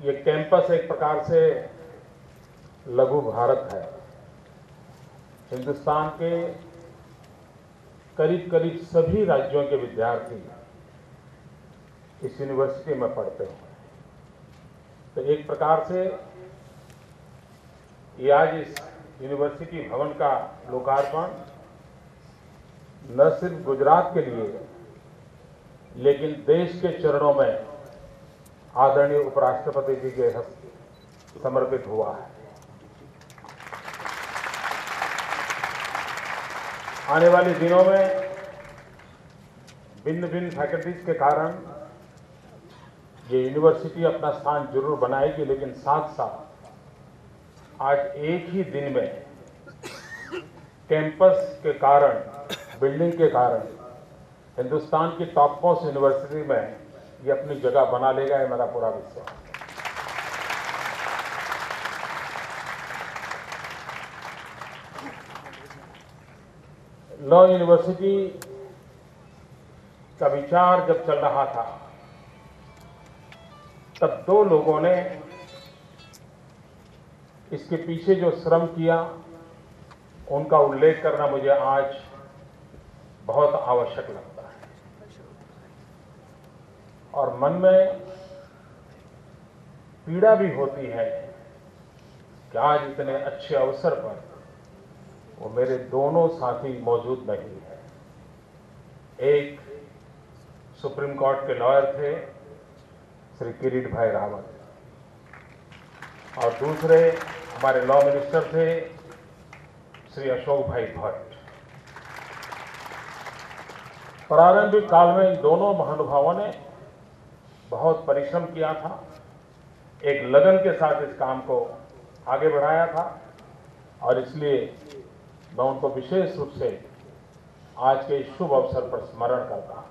ये कैंपस एक प्रकार से लघु भारत है। हिंदुस्तान के करीब करीब सभी राज्यों के विद्यार्थी इस यूनिवर्सिटी में पढ़ते हैं। तो एक प्रकार से ये आज इस यूनिवर्सिटी भवन का लोकार्पण न सिर्फ गुजरात के लिए लेकिन देश के चरणों में आदरणीय उपराष्ट्रपति जी के हस्ते समर्पित हुआ है। आने वाले दिनों में भिन्न भिन्न फैकल्टीज के कारण ये यूनिवर्सिटी अपना स्थान जरूर बनाएगी, लेकिन साथ साथ आज एक ही दिन में कैंपस के कारण, बिल्डिंग के कारण हिंदुस्तान की टॉप मोस्ट यूनिवर्सिटी में ये अपनी जगह बना लेगा, है मेरा पूरा विश्वास। लॉ यूनिवर्सिटी का विचार जब चल रहा था तब दो लोगों ने इसके पीछे जो श्रम किया उनका उल्लेख करना मुझे आज बहुत आवश्यक लगता है। और मन में पीड़ा भी होती है कि आज इतने अच्छे अवसर पर वो मेरे दोनों साथी मौजूद नहीं है। एक सुप्रीम कोर्ट के लॉयर थे श्री किरीट भाई रावत, और दूसरे हमारे लॉ मिनिस्टर थे श्री अशोक भाई भट्ट। प्रारंभिक काल में इन दोनों महानुभावों ने बहुत परिश्रम किया था, एक लगन के साथ इस काम को आगे बढ़ाया था, और इसलिए मैं उनको विशेष रूप से आज के इस शुभ अवसर पर स्मरण करता हूं।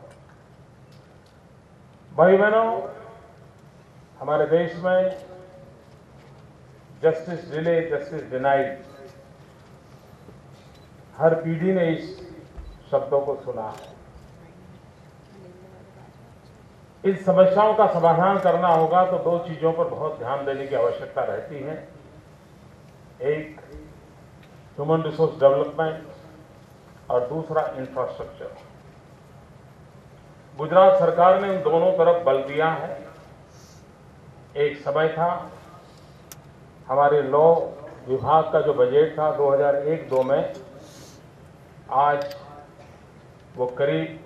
भाई बहनों, हमारे देश में जस्टिस डिले जस्टिस डिनाइड, हर पीढ़ी ने इस शब्दों को सुना है। इस समस्याओं का समाधान करना होगा तो दो चीजों पर बहुत ध्यान देने की आवश्यकता रहती है। एक ह्यूमन रिसोर्स डेवलपमेंट और दूसरा इंफ्रास्ट्रक्चर। गुजरात सरकार ने उन दोनों तरफ बल दिया है। एक समय था हमारे लॉ विभाग का जो बजट था 2001-2 में, आज वो करीब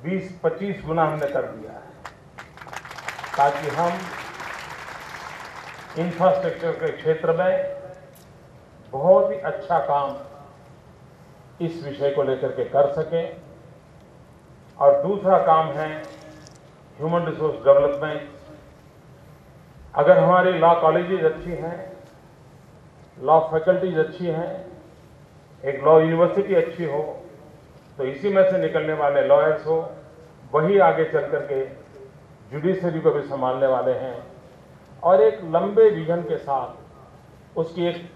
20-25 गुना हमने कर दिया है, ताकि हम इंफ्रास्ट्रक्चर के क्षेत्र में बहुत ही अच्छा काम इस विषय को लेकर के कर सकें। और दूसरा काम है ह्यूमन रिसोर्स डेवलपमेंट। अगर हमारी लॉ कॉलेजेस अच्छी हैं, लॉ फैकल्टीज अच्छी हैं, एक लॉ यूनिवर्सिटी अच्छी हो, तो इसी में से निकलने वाले लॉयर्स हो, वही आगे चल करके जुडिशरी को भी संभालने वाले हैं। और एक लंबे विजन के साथ उसकी एक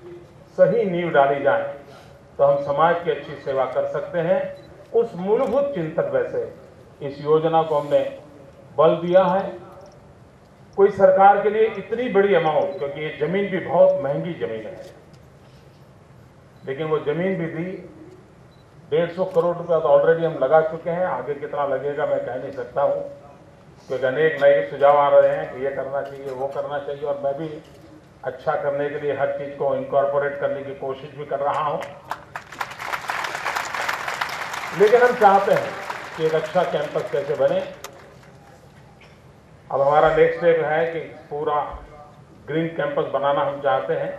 सही नींव डाली जाए तो हम समाज की अच्छी सेवा कर सकते हैं। उस मूलभूत चिंतन वैसे इस योजना को हमने बल दिया है। कोई सरकार के लिए इतनी बड़ी अमाउंट, क्योंकि ये जमीन भी बहुत महंगी जमीन है, लेकिन वो जमीन भी दी 150 करोड़ रुपया तो ऑलरेडी हम लगा चुके हैं। आगे कितना लगेगा मैं कह नहीं सकता हूँ, क्योंकि अनेक नए सुझाव आ रहे हैं कि ये करना चाहिए, वो करना चाहिए, और मैं भी अच्छा करने के लिए हर चीज को इनकॉर्पोरेट करने की कोशिश भी कर रहा हूँ। लेकिन हम चाहते हैं कि एक अच्छा कैंपस कैसे बने। अब हमारा नेक्स्ट स्टेप है कि पूरा ग्रीन कैंपस बनाना हम चाहते हैं।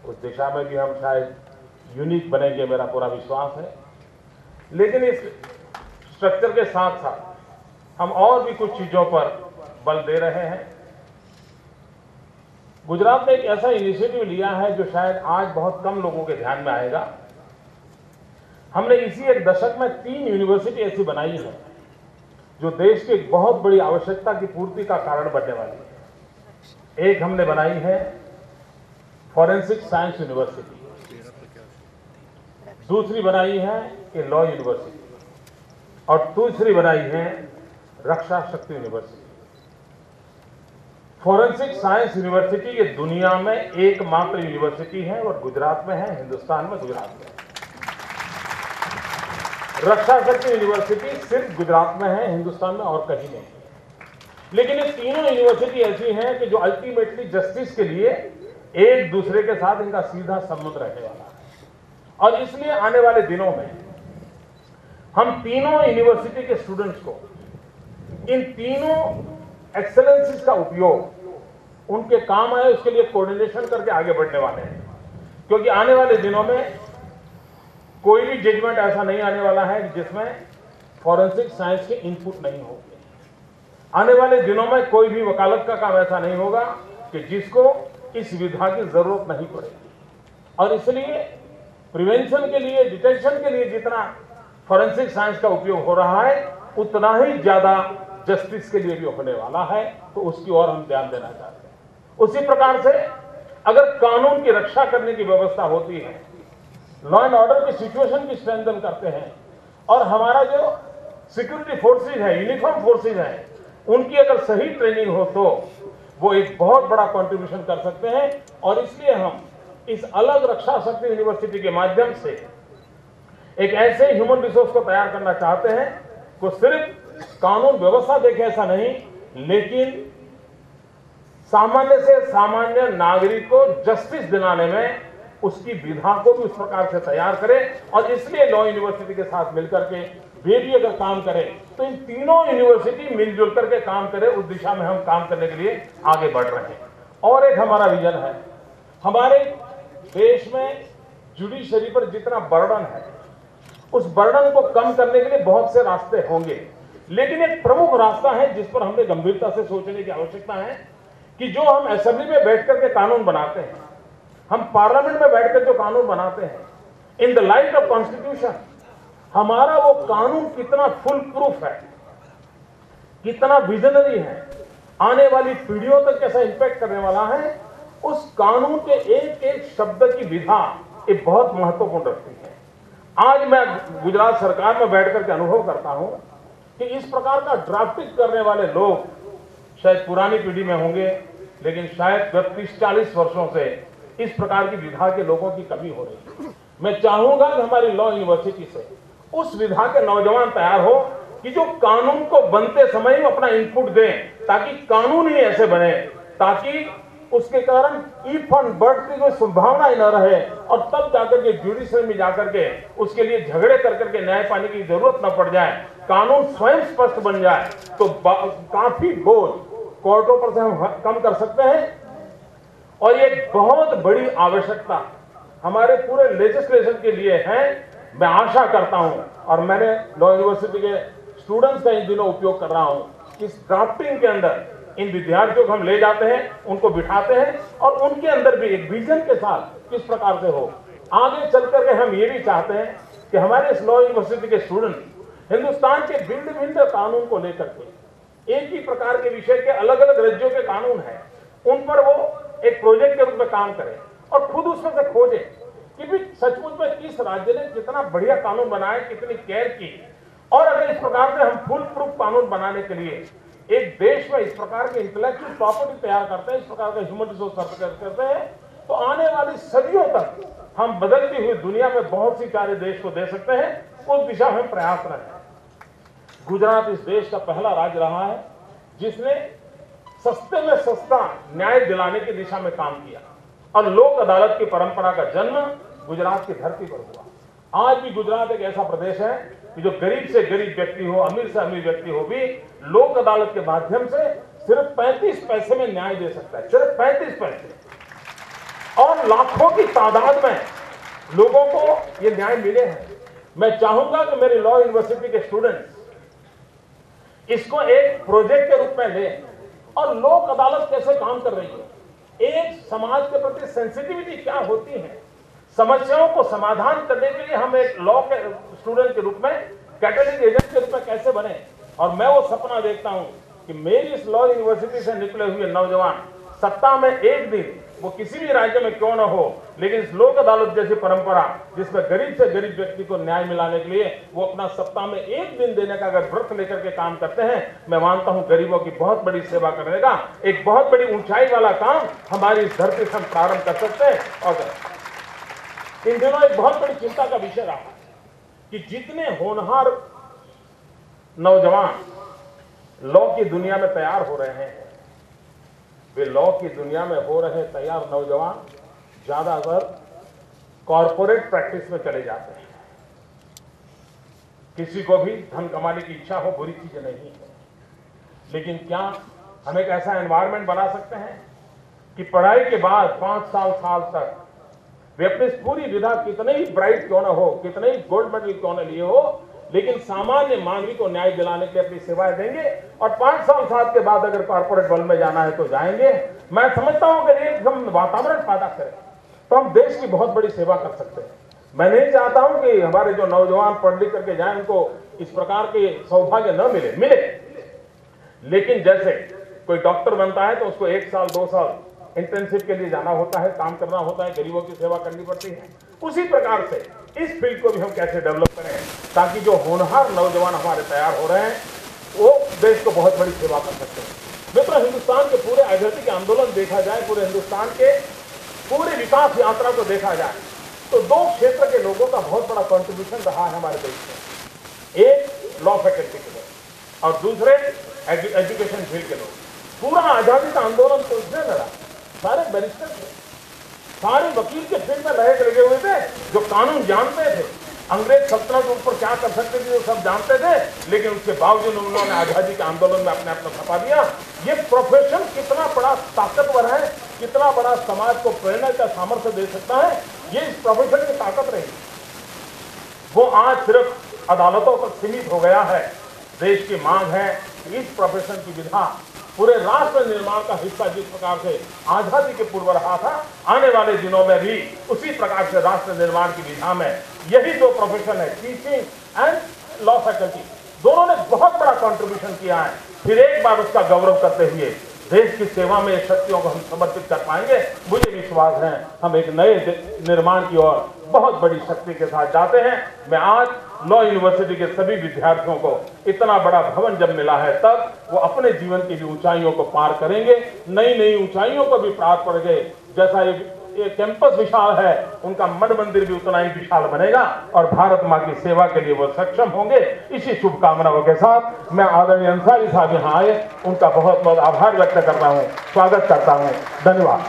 उस दिशा में भी हम शायद यूनिक बनेंगे, मेरा पूरा विश्वास है। लेकिन इस स्ट्रक्चर के साथ साथ हम और भी कुछ चीजों पर बल दे रहे हैं। गुजरात ने एक ऐसा इनिशिएटिव लिया है जो शायद आज बहुत कम लोगों के ध्यान में आएगा। हमने इसी एक दशक में 3 यूनिवर्सिटी ऐसी बनाई है जो देश की एक बहुत बड़ी आवश्यकता की पूर्ति का कारण बनने वाली है। एक हमने बनाई है फॉरेंसिक साइंस यूनिवर्सिटी, दूसरी बनाई है कि लॉ यूनिवर्सिटी, और दूसरी बनाई है रक्षा शक्ति यूनिवर्सिटी। फॉरेंसिक साइंस यूनिवर्सिटी ये दुनिया में एकमात्र यूनिवर्सिटी है और गुजरात में है, हिंदुस्तान में गुजरात में। रक्षा शक्ति यूनिवर्सिटी सिर्फ गुजरात में है, हिंदुस्तान में और कहीं नहीं है। लेकिन ये तीनों यूनिवर्सिटी ऐसी हैं कि जो अल्टीमेटली जस्टिस के लिए एक दूसरे के साथ इनका सीधा संबंध रहने वाला है। और इसलिए आने वाले दिनों में हम तीनों यूनिवर्सिटी के स्टूडेंट्स को इन तीनों एक्सेलेंसीज का उपयोग उनके काम आए उसके लिए कोऑर्डिनेशन करके आगे बढ़ने वाले हैं। क्योंकि आने वाले दिनों में कोई भी जजमेंट ऐसा नहीं आने वाला है जिसमें फॉरेंसिक साइंस के इनपुट नहीं होंगे। आने वाले दिनों में कोई भी वकालत का काम ऐसा नहीं होगा कि जिसको इस विधा की जरूरत नहीं पड़ेगी। और इसलिए प्रिवेंशन के लिए, डिटेक्शन के लिए जितना फॉरेंसिक साइंस का उपयोग हो रहा है उतना ही ज्यादा जस्टिस के लिए भी होने वाला है। तो उसकी ओर हम ध्यान देना चाहते हैं। उसी प्रकार से अगर कानून की रक्षा करने की व्यवस्था होती है, लॉ एंड ऑर्डर की सिचुएशन की स्ट्रेंथन करते हैं और हमारा जो सिक्योरिटी फोर्सेज है, यूनिफॉर्म फोर्सेज है, उनकी अगर सही ट्रेनिंग हो तो वो एक बहुत बड़ा कंट्रीब्यूशन कर सकते हैं। और इसलिए हम इस अलग रक्षा शक्ति यूनिवर्सिटी के माध्यम से एक ऐसे ह्यूमन रिसोर्स को तैयार करना चाहते हैं को सिर्फ कानून व्यवस्था देखे ऐसा नहीं, लेकिन सामान्य से सामान्य नागरिक को जस्टिस दिलाने में उसकी विधा को भी उस प्रकार से तैयार करें। और इसलिए लॉ यूनिवर्सिटी के साथ मिलकर के वे भी अगर काम करें तो इन तीनों यूनिवर्सिटी मिलजुल करके काम करें, उस दिशा में हम काम करने के लिए आगे बढ़ रहे हैं। और एक हमारा विजन है, हमारे देश में जुडिशरी पर जितना बर्डन है उस बर्डन को कम करने के लिए बहुत से रास्ते होंगे, लेकिन एक प्रमुख रास्ता है जिस पर हमें गंभीरता से सोचने की आवश्यकता है कि जो हम असेंबली में बैठकर के कानून बनाते हैं, हम पार्लियामेंट में बैठकर जो कानून बनाते हैं, in the light of constitution हमारा वो कानून कितना फुल प्रूफ है, कितना विजनरी है, आने वाली पीढ़ियों तक कैसा इंपैक्ट करने वाला है, उस कानून के एक एक शब्द की विधा ये बहुत महत्वपूर्ण रखती है। आज मैं गुजरात सरकार में बैठकर के अनुभव करता हूं कि इस प्रकार का ड्राफ्टिंग करने वाले लोग शायद पुरानी पीढ़ी में होंगे, लेकिन शायद 30-40 वर्षों से इस प्रकार की विधा के लोगों की कमी हो रही है। मैं चाहूंगा कि हमारी लॉ यूनिवर्सिटी से उस विधा के नौजवान तैयार हो कि जो कानून को बनते समय ही अपना इनपुट दें, ताकि कानून ही ऐसे बने ताकि उसके कारण इफ एंड बट की कोई संभावना ही न रहे और तब जाकर के जुडिशरी में जाकर के उसके लिए झगड़े कर करके न्याय पाने की जरूरत न पड़ जाए, कानून स्वयं स्पष्ट बन जाए तो काफी बोझ कोर्टों पर से हम कम कर सकते हैं। और ये बहुत बड़ी आवश्यकता हमारे पूरे लेजिस्लेशन के लिए है। मैं आशा करता हूं और मैंने लॉ यूनिवर्सिटी के स्टूडेंट्स का इन दिनों उपयोग कर रहा हूं, इस ड्राफ्टिंग के अंदर इन विद्यार्थियों को हम ले जाते हैं, उनको बिठाते हैं और उनके अंदर भी एक विजन के साथ किस प्रकार से हो। आगे चलकर के हम ये भी चाहते हैं कि हमारे इस लॉ यूनिवर्सिटी के स्टूडेंट हिंदुस्तान के भिन्न भिन्न कानून को लेकर के, एक ही प्रकार के विषय के अलग अलग राज्यों के कानून हैं, उन पर वो एक प्रोजेक्ट के रूप में काम करें और खुद उसमें से खोजें कि भी सचमुच में किस राज्य ने कितना बढ़िया कानून बनाया, कितनी केयर की। और अगर इस प्रकार से हम फुल प्रूफ कानून बनाने के लिए एक देश में इस प्रकार के इंटेलेक्चुअल प्रॉपर्टी तैयार करते हैं, इस प्रकार का ह्यूमन रिसोर्स करते हैं, तो आने वाली सदियों तक हम बदलती हुई दुनिया में बहुत सी प्यारे देश को दे सकते हैं। उस दिशा में प्रयासरत है। गुजरात इस देश का पहला राज्य रहा है जिसने सस्ते में सस्ता न्याय दिलाने की दिशा में काम किया और लोक अदालत की परंपरा का जन्म गुजरात की धरती पर हुआ। आज भी गुजरात एक ऐसा प्रदेश है कि जो गरीब से गरीब व्यक्ति हो, अमीर से अमीर व्यक्ति हो भी लोक अदालत के माध्यम से सिर्फ 35 पैसे में न्याय दे सकता है, सिर्फ 35 पैसे। और लाखों की तादाद में लोगों को ये न्याय मिले हैं। मैं चाहूंगा कि मेरी लॉ यूनिवर्सिटी के स्टूडेंट्स इसको एक प्रोजेक्ट के रूप में लें और लोक अदालत कैसे काम कर रही है, एक समाज के प्रति सेंसिटिविटी क्या होती है, समस्याओं को समाधान करने के लिए हम एक लॉ के स्टूडेंट के रूप में, कैटलिस्ट एजेंट के रूप में कैसे बने। और मैं वो सपना देखता हूं कि मेरी इस लॉ यूनिवर्सिटी से निकले हुए नौजवान सत्ता में एक दिन वो किसी भी राज्य में क्यों न हो, लेकिन इस लोक अदालत जैसी परंपरा जिसमें गरीब से गरीब व्यक्ति को न्याय मिलाने के लिए वो अपना सप्ताह में एक दिन देने का अगर व्रत लेकर के काम करते हैं, मैं मानता हूं गरीबों की बहुत बड़ी सेवा करने का एक बहुत बड़ी ऊंचाई वाला काम हमारी इस धरती से हम प्रारंभ कर सकते हैं। और इन दिनों एक बहुत बड़ी चिंता का विषय रहा कि जितने होनहार नौजवान लॉ की दुनिया में तैयार हो रहे हैं, वे लॉ की दुनिया में हो रहे तैयार नौजवान ज्यादातर कॉर्पोरेट प्रैक्टिस में चले जाते हैं। किसी को भी धन कमाने की इच्छा हो, बुरी चीज नहीं है, लेकिन क्या हम एक ऐसा एनवायरनमेंट बना सकते हैं कि पढ़ाई के बाद 5 साल तक वे अपनी पूरी विधा कितने ही ब्राइट क्यों ना हो, कितने ही गोल्ड मेडल क्यों ना लिए हो, लेकिन सामान्य मानवी को न्याय दिलाने के लिए अपनी सेवाएं देंगे और 5 साल के बाद अगर कॉर्पोरेट वर्ल्ड में जाना है तो जाएंगे। मैं समझता हूं कि एक हम वातावरण पैदा करें तो हम देश की बहुत बड़ी सेवा कर सकते हैं। मैं नहीं चाहता हूं कि हमारे जो नौजवान पढ़ लिख करके जाए उनको इस प्रकार के सौभाग्य न मिले, लेकिन जैसे कोई डॉक्टर बनता है तो उसको 1 साल 2 साल इंटर्नशिप के लिए जाना होता है, काम करना होता है, गरीबों की सेवा करनी पड़ती है। उसी प्रकार से इस फील्ड को भी हम कैसे डेवलप करें ताकि जो होनहार नौजवान हमारे तैयार हो रहे हैं वो देश को बहुत बड़ी सेवा कर सकते हैं। मित्रों, हिंदुस्तान के पूरे आजादी के आंदोलन देखा जाए, पूरे हिंदुस्तान के पूरे विकास यात्रा को देखा जाए तो 2 क्षेत्र के लोगों का बहुत बड़ा कंट्रीब्यूशन रहा है हमारे देश में। एक लॉ फैकल्टी के लोग और दूसरे एजुकेशन फील्ड के लोग। पूरा आजादी का आंदोलन तो इसने लड़ा, सारे बैरिस्टर थे, सारे वकील के फील्ड में लगे हुए थे, जो कानून जानते थे, अंग्रेज सल्तनत के ऊपर क्या कर सकते थे वो सब जानते थे, लेकिन उसके बावजूद उन्होंने आजादी के आंदोलन में अपने आप को खपा दिया। ये प्रोफेशन कितना बड़ा ताकतवर है, कितना बड़ा समाज को प्रेरणा का सामर्थ्य दे सकता है, ये इस प्रोफेशन की ताकत रही। वो आज सिर्फ अदालतों तक सीमित हो गया है। देश की मांग है कि इस प्रोफेशन की विधा पूरे राष्ट्र निर्माण का हिस्सा जिस प्रकार से आजादी के पूर्व रहा था, आने वाले दिनों में भी उसी प्रकार से राष्ट्र निर्माण की विधा में यही 2 प्रोफेशन है, टीचिंग एंड लॉ फैकल्टी, दोनों ने बहुत बड़ा कंट्रीब्यूशन किया है। फिर एक बार उसका गौरव करते हुए देश की सेवा में शक्तियों को हम समर्पित कर पाएंगे। मुझे विश्वास है हम एक नए निर्माण की ओर बहुत बड़ी शक्ति के साथ जाते हैं। मैं आज लॉ यूनिवर्सिटी के सभी विद्यार्थियों को इतना बड़ा भवन जब मिला है तब वो अपने जीवन की ऊंचाइयों को पार करेंगे, नई ऊंचाइयों को भी प्राप्त करेंगे। जैसा ये कैंपस विशाल है, उनका मन मंदिर भी उतना ही विशाल बनेगा और भारत माँ की सेवा के लिए वो सक्षम होंगे। इसी शुभकामनाओं के साथ मैं आदरणीय अंसारी साहब यहाँ आए, उनका बहुत बहुत आभार व्यक्त करता हूँ, स्वागत करता हूँ। धन्यवाद।